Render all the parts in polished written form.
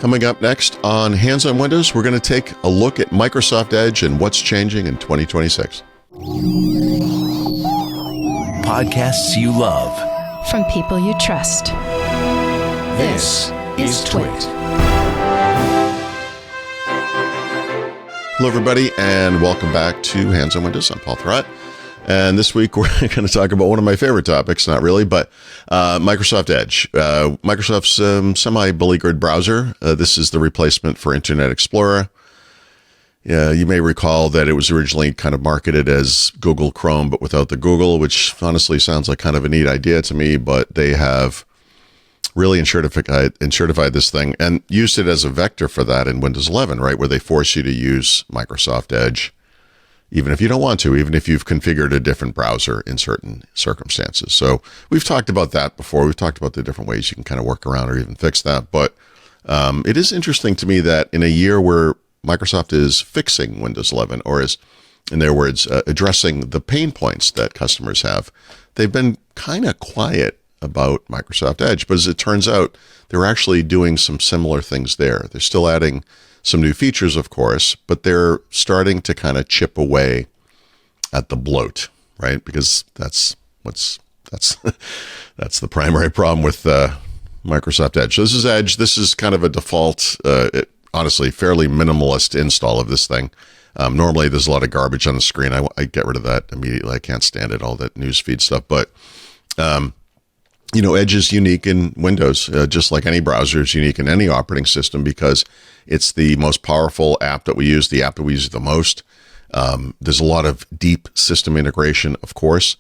Coming up next on Hands on Windows, we're going to take a look at Microsoft Edge and what's changing in 2026. Podcasts you love from people you trust. This is TWiT. Hello, everybody, and welcome back to Hands on Windows. I'm Paul Thurrott. And this week, we're going to talk about one of my favorite topics, not really, but Microsoft Edge. Microsoft's semi-beleaguered browser. This is the replacement for Internet Explorer. You may recall that it was originally kind of marketed as Google Chrome, but without the Google, which honestly sounds like kind of a neat idea to me, but they have really enshirtified this thing and used it as a vector for that in Windows 11, right, where they force you to use Microsoft Edge, even if you don't want to, even if you've configured a different browser in certain circumstances. So we've talked about that before. We've talked about the different ways you can kind of work around or even fix that. But it is interesting to me that in a year where Microsoft is fixing Windows 11, or is, in their words, addressing the pain points that customers have, they've been kind of quiet about Microsoft Edge. But as it turns out, they're actually doing some similar things there. They're still adding some new features, of course, but they're starting to kind of chip away at the bloat, right? Because that's the primary problem with Microsoft Edge. So this is Edge. This is kind of a default, honestly, fairly minimalist install of this thing. Normally, there's a lot of garbage on the screen. I get rid of that immediately. I can't stand it, all that newsfeed stuff. But Edge is unique in Windows, just like any browser is unique in any operating system, because it's the most powerful app that we use, the app that we use the most. There's a lot of deep system integration, of course.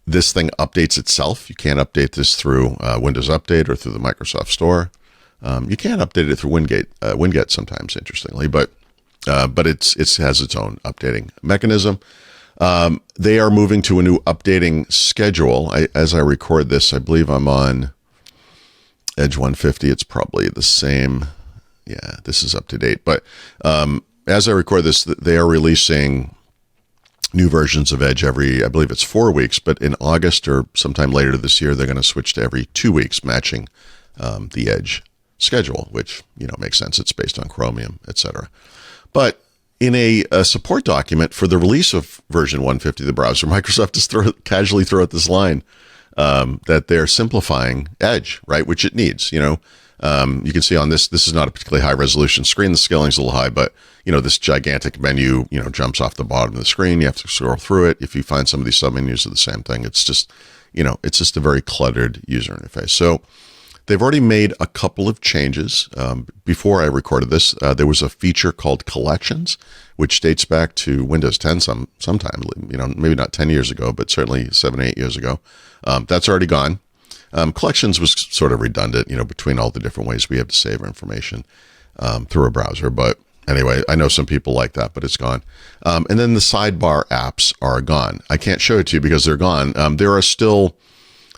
This thing updates itself. You can't update this through Windows Update or through the Microsoft Store. You can update it through Winget sometimes, interestingly, but it has its own updating mechanism. They are moving to a new updating schedule. As I record this, I believe I'm on Edge 150. It's probably the same. Yeah, this is up to date. But as I record this, they are releasing new versions of Edge every, I believe it's 4 weeks, but in August or sometime later this year, they're going to switch to every 2 weeks, matching the Edge schedule, which, makes sense. It's based on Chromium, etc. But in a support document for the release of version 150 of the browser, Microsoft just casually throw out this line that they're simplifying Edge, right, which it needs. You can see on this is not a particularly high resolution screen. The scaling's a little high, but this gigantic menu, jumps off the bottom of the screen. You have to scroll through it. If you find some of these submenus are the same thing, it's just, it's just a very cluttered user interface. So they've already made a couple of changes. Before I recorded this, there was a feature called Collections, which dates back to Windows 10 sometime, maybe not 10 years ago, but certainly 7, 8 years ago. That's already gone. Collections was sort of redundant, between all the different ways we have to save our information through a browser. But anyway, I know some people like that, but it's gone. And then the sidebar apps are gone. I can't show it to you because they're gone. There are still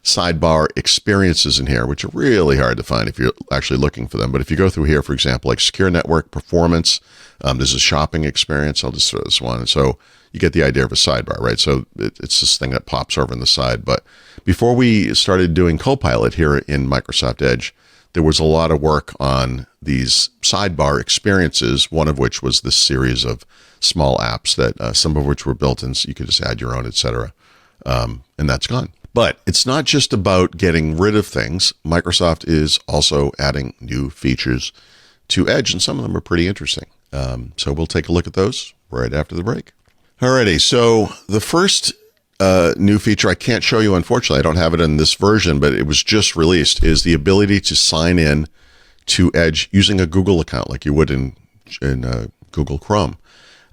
sidebar experiences in here, which are really hard to find if you're actually looking for them. But if you go through here, for example, like Secure Network Performance, there's a shopping experience. I'll just throw this one. So you get the idea of a sidebar, right? So it's this thing that pops over on the side. But before we started doing Copilot here in Microsoft Edge, there was a lot of work on these sidebar experiences, one of which was this series of small apps that some of which were built in, so you could just add your own, etc. And that's gone. But it's not just about getting rid of things. Microsoft is also adding new features to Edge, and some of them are pretty interesting. So we'll take a look at those right after the break. Alrighty, so the first new feature I can't show you, unfortunately. I don't have it in this version, but it was just released, is the ability to sign in to Edge using a Google account like you would in Google Chrome.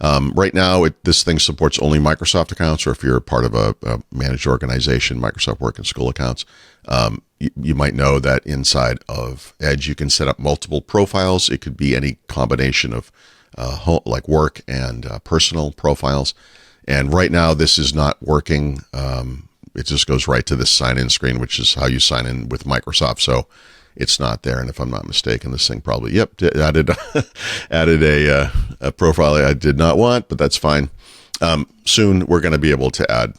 Right now, this thing supports only Microsoft accounts, or if you're part of a managed organization, Microsoft Work and School accounts. You might know that inside of Edge, you can set up multiple profiles. It could be any combination of like work and personal profiles. And right now, this is not working. It just goes right to this sign-in screen, which is how you sign in with Microsoft. So it's not there. And if I'm not mistaken, this thing probably, added a profile I did not want, but that's fine. Soon we're going to be able to add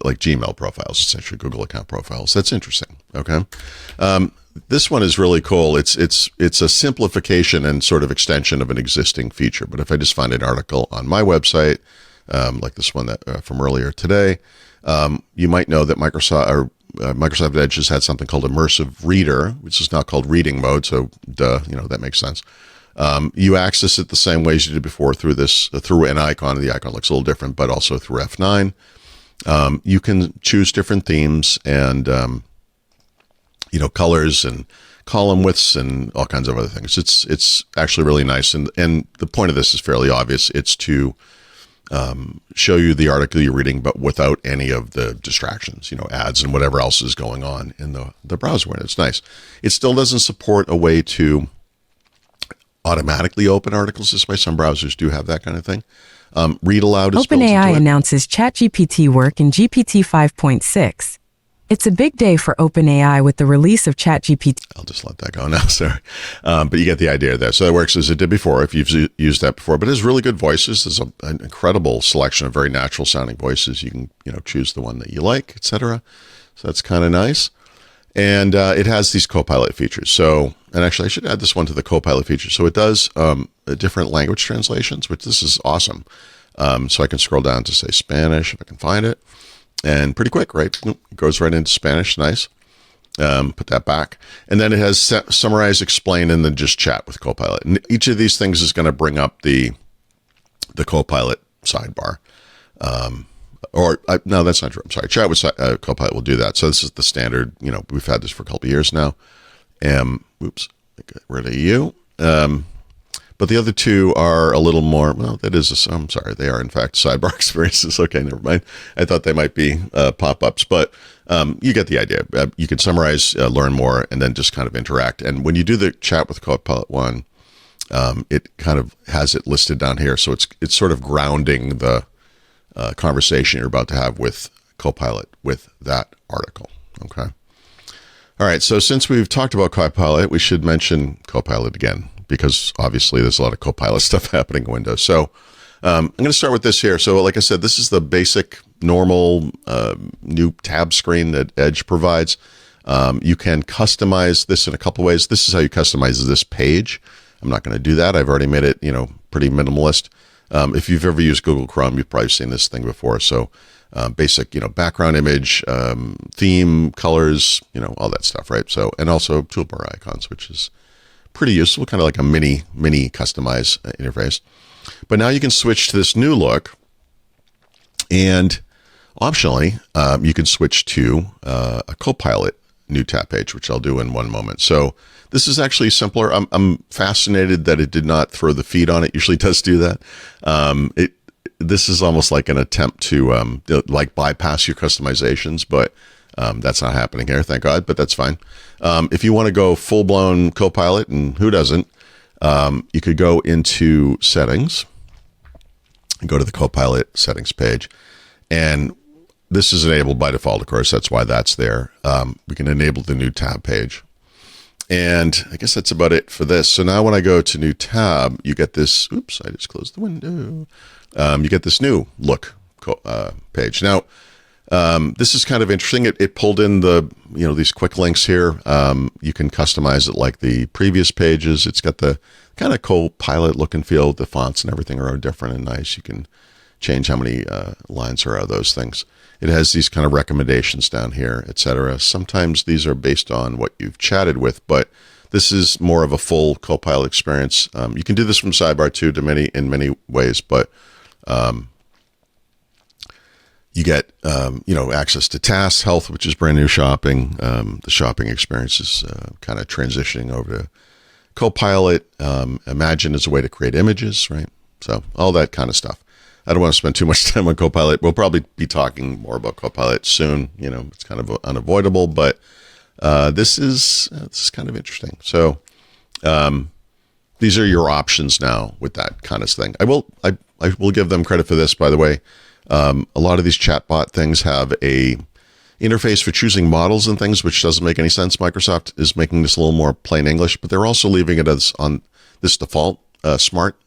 like Gmail profiles, essentially Google account profiles. That's interesting. Okay. this one is really cool. It's a simplification and sort of extension of an existing feature. But if I just find an article on my website, like this one that from earlier today, you might know that Microsoft Edge has had something called Immersive Reader, which is now called Reading Mode. So, that makes sense. You access it the same way as you did before through an icon. The icon looks a little different, but also through F9. You can choose different themes and colors and column widths and all kinds of other things. It's actually really nice. And the point of this is fairly obvious. It's to show you the article you're reading, but without any of the distractions, ads and whatever else is going on in the browser window. It's nice. It still doesn't support a way to automatically open articles. This way, some browsers do have that kind of thing. Read aloud is built into it. OpenAI announces ChatGPT work in GPT 5.6. It's a big day for OpenAI with the release of ChatGPT. I'll just let that go now, sorry. But you get the idea there. So it works as it did before, if you've used that before. But it has really good voices. There's an incredible selection of very natural sounding voices. You can choose the one that you like, etc. So that's kind of nice. And it has these Copilot features. So, and actually I should add this one to the Copilot features. So it does different language translations, which this is awesome. So I can scroll down to say Spanish if I can find it. And pretty quick, right? It goes right into Spanish. Nice. Put that back. And then it has summarize, explain, and then just chat with Copilot. And each of these things is going to bring up the Copilot sidebar. No, that's not true. I'm sorry. Chat with Copilot will do that. So this is the standard. We've had this for a couple of years now. Oops. Get rid of you. But the other two are a little more, I'm sorry, they are in fact sidebar experiences. Okay, never mind. I thought they might be pop-ups, but you get the idea. You can summarize, learn more, and then just kind of interact. And when you do the chat with Copilot 1, it kind of has it listed down here. So it's sort of grounding the conversation you're about to have with Copilot with that article. Okay. All right. So since we've talked about Copilot, we should mention Copilot again, because obviously there's a lot of Copilot stuff happening in Windows. So I'm going to start with this here. So like I said, this is the basic normal new tab screen that Edge provides. You can customize this in a couple ways. This is how you customize this page. I'm not going to do that. I've already made it, pretty minimalist. If you've ever used Google Chrome, you've probably seen this thing before. So basic, background image, theme, colors, all that stuff, right? So, and also toolbar icons, which is pretty useful, kind of like a mini customize interface. But now you can switch to this new look, and optionally, you can switch to a Copilot new tab page, which I'll do in one moment. So this is actually simpler. I'm fascinated that it did not throw the feed on it. Usually does do that. This is almost like an attempt to bypass your customizations, but that's not happening here, thank God, but that's fine. If you want to go full-blown Copilot, and who doesn't, you could go into settings and go to the Copilot settings page. And this is enabled by default, of course. That's why that's there. We can enable the new tab page. And I guess that's about it for this. So now when I go to new tab, you get this, oops, I just closed the window. You get this new look page. Now, this is kind of interesting. It pulled in these quick links here. You can customize it like the previous pages. It's got the kind of Copilot look and feel. The fonts and everything are different and nice. You can change how many lines are out of those things. It has these kind of recommendations down here, etc. Sometimes these are based on what you've chatted with, but this is more of a full Copilot experience. You can do this from sidebar too, in many ways, but you get, access to tasks, health, which is brand new shopping. The shopping experience is kind of transitioning over to Copilot. Imagine is a way to create images, right? So all that kind of stuff. I don't want to spend too much time on Copilot. We'll probably be talking more about Copilot soon. It's kind of unavoidable, but this is kind of interesting. So these are your options now with that kind of thing. I will give them credit for this, by the way. A lot of these chatbot things have a interface for choosing models and things, which doesn't make any sense. Microsoft is making this a little more plain English, but they're also leaving it as on this default smart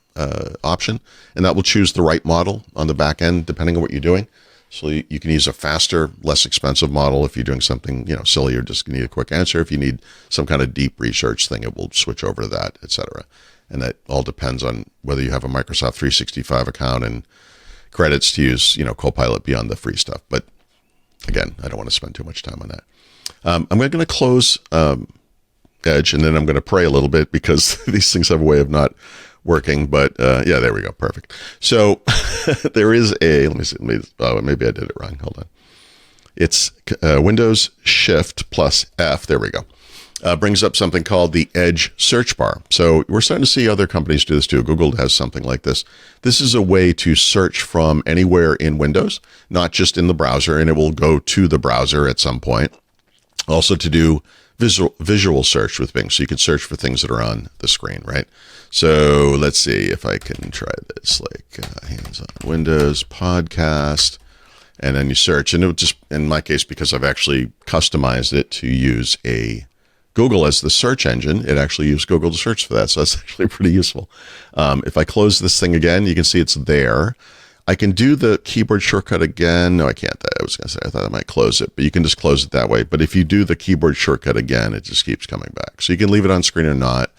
option, and that will choose the right model on the back end, depending on what you're doing. So you can use a faster, less expensive model if you're doing something, silly or just need a quick answer. If you need some kind of deep research thing, it will switch over to that, etc. And that all depends on whether you have a Microsoft 365 account and credits to use, Copilot beyond the free stuff. But again, I don't want to spend too much time on that. I'm going to close Edge, and then I'm going to pray a little bit because these things have a way of not working. But yeah, there we go. Perfect. So there is let me see. Maybe I did it wrong. Hold on. It's Windows Shift plus F. There we go. Brings up something called the Edge search bar. So we're starting to see other companies do this too. Google has something like this. This is a way to search from anywhere in Windows, not just in the browser, and it will go to the browser at some point. Also to do visual search with Bing. So you can search for things that are on the screen, right? So let's see if I can try this, like hands on Windows podcast, and then you search. And it would just, in my case, because I've actually customized it to use Google as the search engine, it actually used Google to search for that. So that's actually pretty useful. If I close this thing again, you can see it's there. I can do the keyboard shortcut again. No, I can't. I was going to say, I thought I might close it, but you can just close it that way. But if you do the keyboard shortcut again, it just keeps coming back. So you can leave it on screen or not.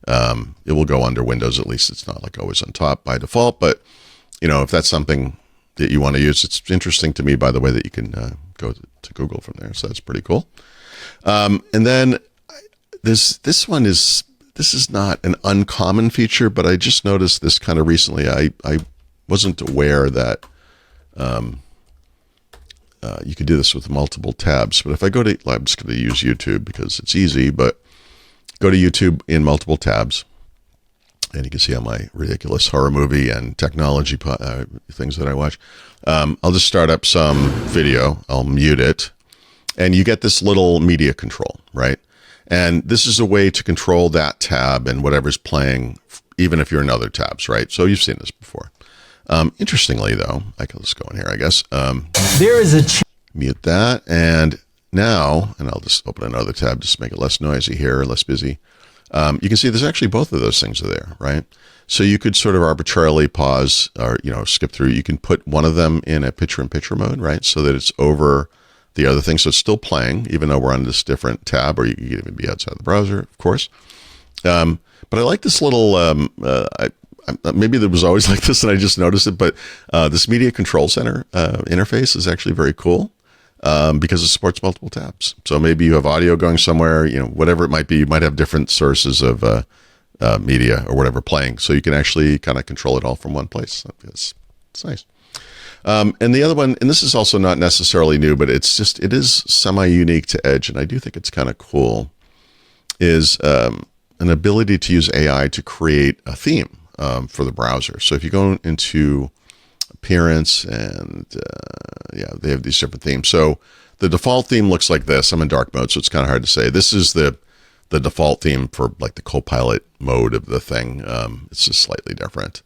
It will go under Windows. At least it's not like always on top by default. But, if that's something that you want to use, it's interesting to me, by the way, that you can go to Google from there. So that's pretty cool. And then this is not an uncommon feature, but I just noticed this kind of recently. I wasn't aware that you could do this with multiple tabs. But if I go to, I'm just going to use YouTube because it's easy, but go to YouTube in multiple tabs, and you can see all my ridiculous horror movie and technology things that I watch. I'll just start up some video. I'll mute it, and you get this little media control, right? And this is a way to control that tab and whatever's playing, even if you're in other tabs, right? So you've seen this before. Interestingly, though, I can just go in here, I guess. There is a mute that, and now, and I'll just open another tab just to make it less noisy here, less busy. You can see there's actually both of those things are there, right? So you could sort of arbitrarily pause or skip through. You can put one of them in a picture-in-picture mode, right? So that it's over the other thing, so it's still playing, even though we're on this different tab, or you can even be outside the browser, of course. But I like this little. Maybe it was always like this and I just noticed it, but this Media Control Center interface is actually very cool because it supports multiple tabs. So maybe you have audio going somewhere, whatever it might be. You might have different sources of media or whatever playing. So you can actually kind of control it all from one place. It's nice. And the other one, and this is also not necessarily new, but it is semi-unique to Edge, and I do think it's kind of cool, is an ability to use AI to create a theme for the browser. So if you go into appearance and they have these different themes. So the default theme looks like this. I'm in dark mode, so it's kind of hard to say. This is the default theme for like the Copilot mode of the thing. It's just slightly different.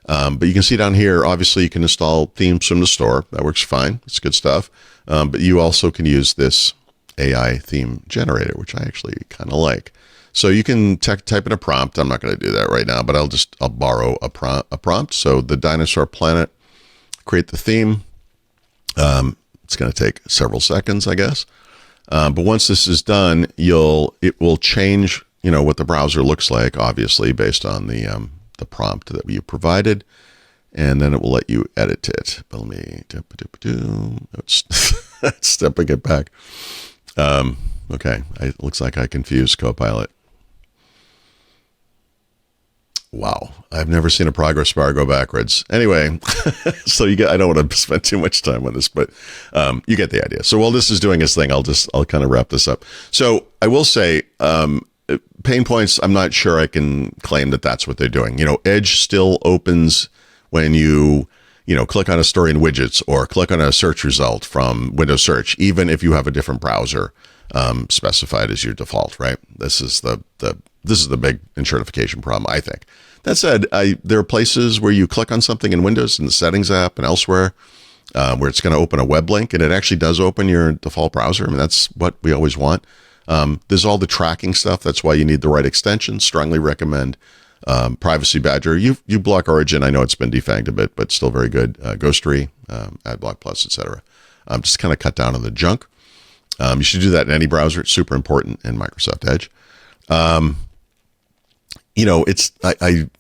But you can see down here, obviously you can install themes from the store. That works fine. It's good stuff. But you also can use this AI theme generator, which I actually kind of like. So you can type in a prompt. I'm not going to do that right now, but I'll borrow a prompt. So the dinosaur planet, create the theme. It's going to take several seconds, I guess. But once this is done, it will change, what the browser looks like, obviously based on the prompt that you provided, and then it will let you edit it. But let me it's stepping it back. Okay, it looks like I confused Copilot. Wow, I've never seen a progress bar go backwards. Anyway, so I don't want to spend too much time on this, but you get the idea. So while this is doing its thing, I'll kind of wrap this up. So I will say, pain points, I'm not sure I can claim that that's what they're doing. Edge still opens when you click on a story in widgets or click on a search result from Windows Search, even if you have a different browser specified as your default, right? This is the big enshrintification problem, I think. That said, there are places where you click on something in Windows in the Settings app and elsewhere where it's going to open a web link, and it actually does open your default browser. I mean, that's what we always want. There's all the tracking stuff. That's why you need the right extension. Strongly recommend Privacy Badger, you block Origin. I know it's been defanged a bit, but still very good. Ghostery, AdBlock Plus, etc. Just kind of cut down on the junk. You should do that in any browser. It's super important in Microsoft Edge. It's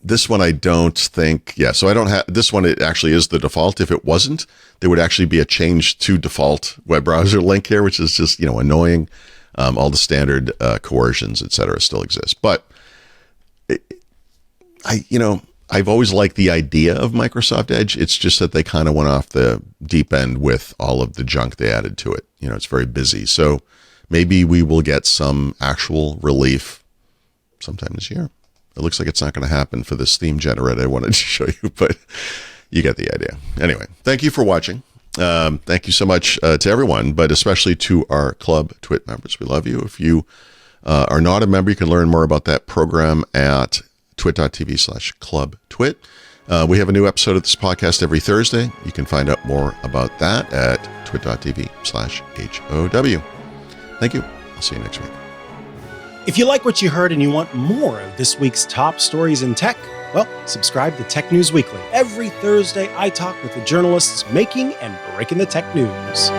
this one I don't think. Yeah, so I don't have this one. It actually is the default. If it wasn't, there would actually be a change to default web browser link here, which is just annoying. All the standard coercions, etc., still exist, but I've always liked the idea of Microsoft Edge. It's just that they kind of went off the deep end with all of the junk they added to it. It's very busy, so maybe we will get some actual relief sometime this year. It looks like it's not going to happen for this theme generator I wanted to show you, but you get the idea. Anyway, thank you for watching. Thank you so much to everyone, but especially to our Club TWiT members. We love you. If you are not a member, you can learn more about that program at twit.tv/clubtwit. We have a new episode of this podcast every Thursday. You can find out more about that at twit.tv/HOW. Thank you. I'll see you next week. If you like what you heard and you want more of this week's top stories in tech, well, subscribe to Tech News Weekly. Every Thursday, I talk with the journalists making and breaking the tech news.